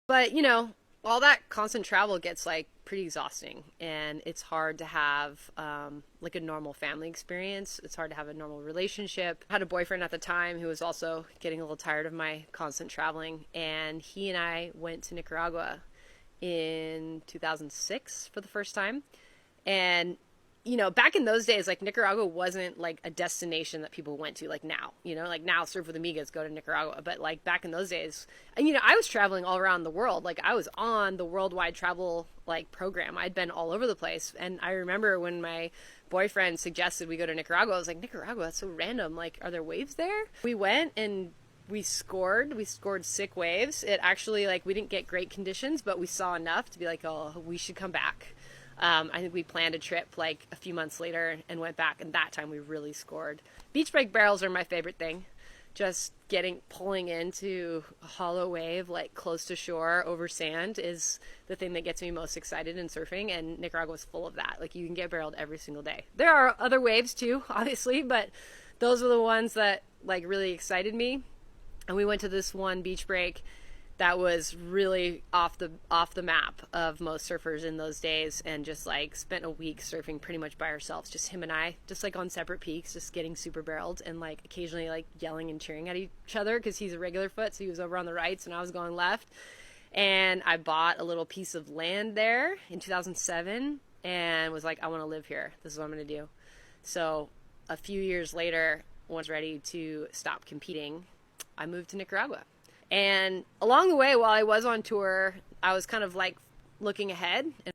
But, you know, all that constant travel gets like pretty exhausting, and it's hard to have like a normal family experience. It's hard to have a normal relationship. I had a boyfriend at the time who was also getting a little tired of my constant traveling, and he and I went to Nicaragua in 2006 for the first time. And you know, back in those days, like Nicaragua wasn't like a destination that people went to like now. You know, like now Surf with Amigas go to Nicaragua, but like back in those days, and you know, I was traveling all around the world. Like I was on the worldwide travel like program. I'd been all over the place, and I remember when my boyfriend suggested we go to Nicaragua, I was like, Nicaragua, that's so random. Like, are there waves there? We went and we scored sick waves. It actually, like, we didn't get great conditions, but we saw enough to be like, oh, we should come back. I think we planned a trip like a few months later and went back, and that time we really scored. Beach break barrels are my favorite thing. Just pulling into a hollow wave like close to shore over sand is the thing that gets me most excited in surfing, and Nicaragua is full of that. Like you can get barreled every single day. There are other waves too, obviously, but those were the ones that like really excited me. And we went to this one beach break that was really off the map of most surfers in those days, and just like spent a week surfing pretty much by ourselves, just him and I, just like on separate peaks, just getting super barreled and like occasionally like yelling and cheering at each other because he's a regular foot, so he was over on the rights and I was going left. And I bought a little piece of land there in 2007 and was like, I want to live here, this is what I'm going to do. So a few years later, when I was ready to stop competing, I moved to Nicaragua. And along the way, while I was on tour, I was kind of like looking ahead and